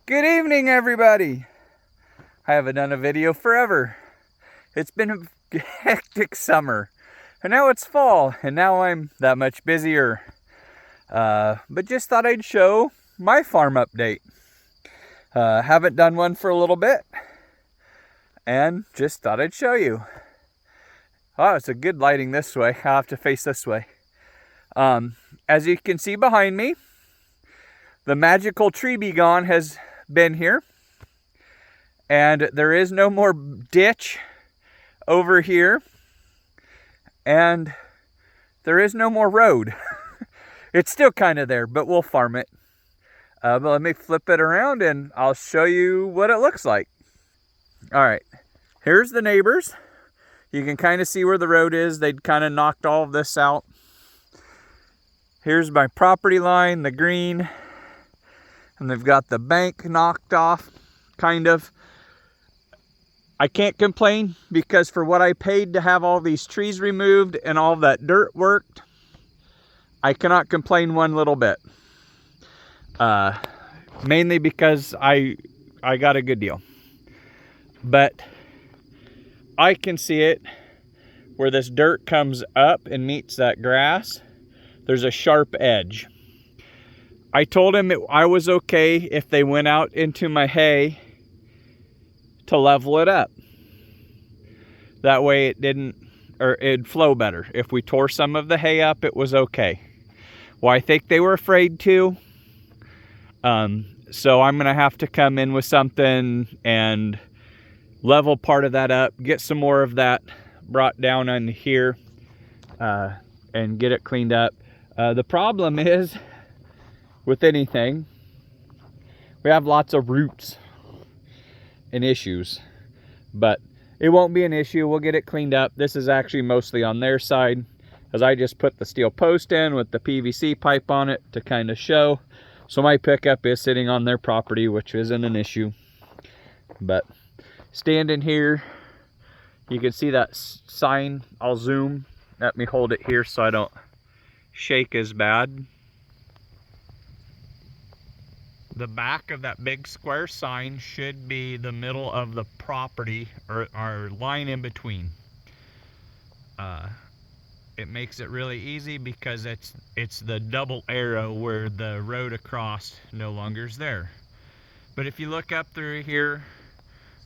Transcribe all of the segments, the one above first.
Good evening, everybody. I haven't done a video forever. It's been a hectic summer, and now it's fall, and now I'm that much busier. But just thought I'd show my farm update. Haven't done one for a little bit, and just thought I'd show you. Oh, it's a good lighting this way. I'll have to face this way. As you can see behind me, the magical tree be gone has been here, and there is no more ditch over here, and there is no more road. It's still kind of there, but we'll farm it. But let me flip it around and I'll show you what it looks like. All right, here's the neighbors. You can kind of see where the road is. They'd kind of knocked all of this out. Here's my property line, the green. And they've got the bank knocked off, kind of. I can't complain because for what I paid to have all these trees removed and all that dirt worked, I cannot complain one little bit. Mainly because I got a good deal. But I can see it where this dirt comes up and meets that grass. There's a sharp edge. I told him I was okay if they went out into my hay to level it up. That way it'd flow better. If we tore some of the hay up, it was okay. Well, I think they were afraid to. So I'm gonna have to come in with something and level part of that up, get some more of that brought down on here, and get it cleaned up. The problem is, with anything, we have lots of roots and issues, but it won't be an issue. We'll get it cleaned up. This is actually mostly on their side, as I just put the steel post in with the PVC pipe on it to kind of show. So my pickup is sitting on their property, which isn't an issue. But standing here, you can see that sign. I'll zoom. Let me hold it here so I don't shake as bad. The back of that big square sign should be the middle of the property, or our line in between. It makes it really easy because it's the double arrow where the road across no longer is there. But if you look up through here,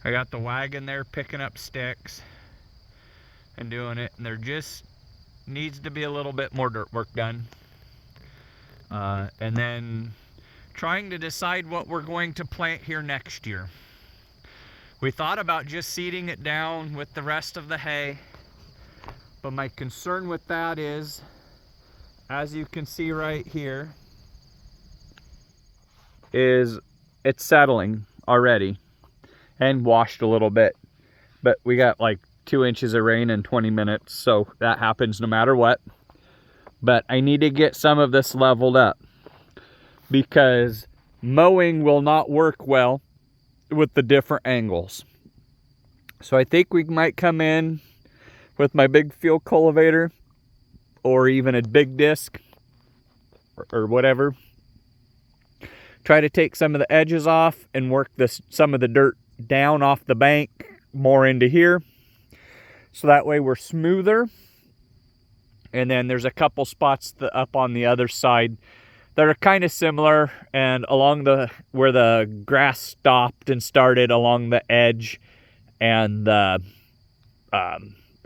I got the wagon there picking up sticks and doing it, and there just needs to be a little bit more dirt work done. And then trying to decide what we're going to plant here next year. We thought about just seeding it down with the rest of the hay, but my concern with that is, as you can see right here, is it's settling already and washed a little bit, but we got like 2 inches of rain in 20 minutes, so that happens no matter what. But I need to get some of this leveled up, because mowing will not work well with the different angles. So I think we might come in with my big field cultivator, or even a big disc, or whatever. Try to take some of the edges off and work some of the dirt down off the bank more into here, so that way we're smoother. And then there's a couple spots up on the other side that are kind of similar, and along where the grass stopped and started along the edge and the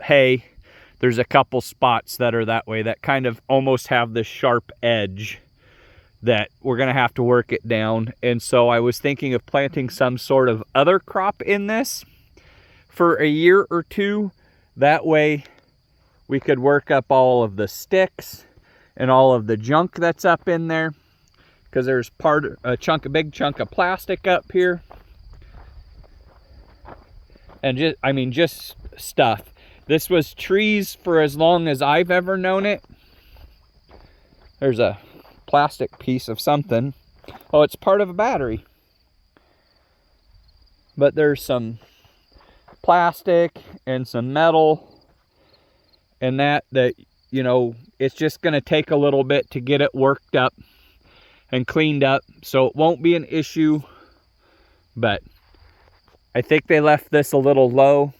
hay, there's a couple spots that are that way that kind of almost have this sharp edge that we're gonna have to work it down. And so I was thinking of planting some sort of other crop in this for a year or two. That way we could work up all of the sticks and all of the junk that's up in there, because there's a big chunk of plastic up here, and just stuff. This was trees for as long as I've ever known it. There's a plastic piece of something. Oh, it's part of a battery. But there's some plastic and some metal and that you know, it's just going to take a little bit to get it worked up and cleaned up, so it won't be an issue But I think they left this a little low.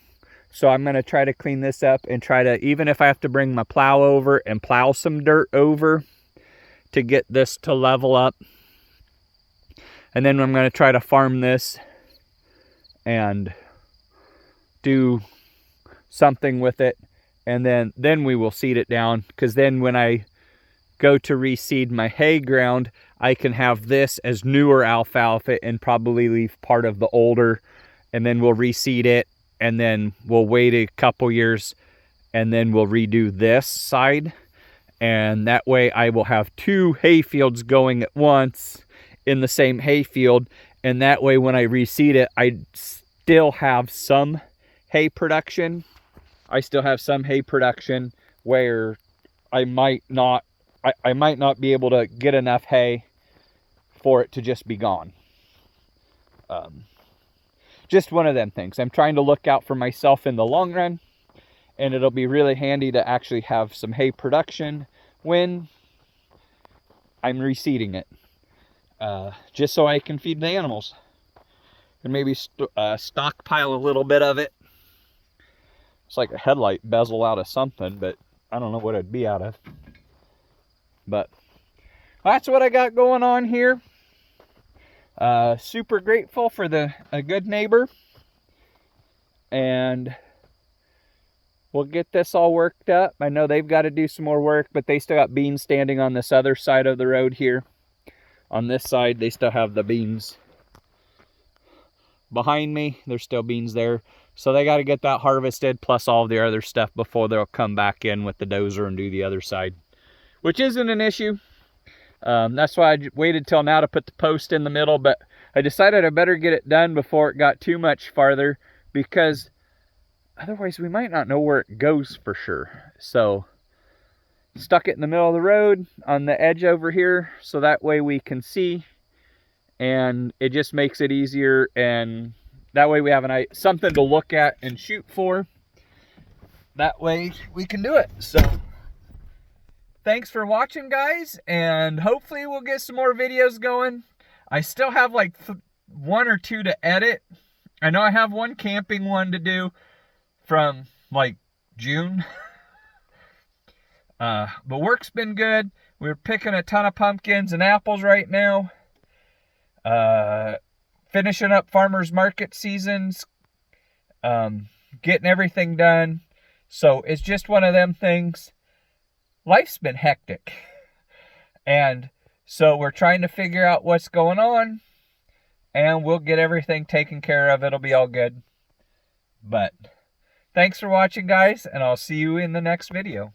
So I'm going to try to clean this up and try to, even if I have to bring my plow over and plow some dirt over to get this to level up. And then I'm going to try to farm this and do something with it. And then we will seed it down. Because then when I go to reseed my hay ground, I can have this as newer alfalfa and probably leave part of the older. And then we'll reseed it. And then we'll wait a couple years and then we'll redo this side. And that way I will have 2 hay fields going at once in the same hay field. And that way when I reseed it, I still have some hay production. I still have some hay production where I might not be able to get enough hay for it to just be gone. Just one of them things. I'm trying to look out for myself in the long run, and it'll be really handy to actually have some hay production when I'm reseeding it, just so I can feed the animals and maybe stockpile a little bit of it. It's like a headlight bezel out of something, but I don't know what it'd be out of. But that's what I got going on here. Super grateful for a good neighbor, and we'll get this all worked up. I know they've got to do some more work, but they still got beans standing on this other side of the road here. On this side, they still have the beans. Behind me, there's still beans there. So they got to get that harvested, plus all the other stuff before they'll come back in with the dozer and do the other side, which isn't an issue. That's why I waited till now to put the post in the middle, but I decided I better get it done before it got too much farther, because otherwise we might not know where it goes for sure. So stuck it in the middle of the road on the edge over here, so that way we can see, and it just makes it easier, and that way we have something to look at and shoot for. That way we can do it. So thanks for watching, guys, and hopefully we'll get some more videos going. I still have like 1 or 2 to edit. I know I have one camping one to do from like June. But work's been good. We're picking a ton of pumpkins and apples right now. Finishing up farmers market seasons. Getting everything done. So it's just one of them things. Life's been hectic, and so we're trying to figure out what's going on, and we'll get everything taken care of. It'll be all good. But thanks for watching, guys, and I'll see you in the next video.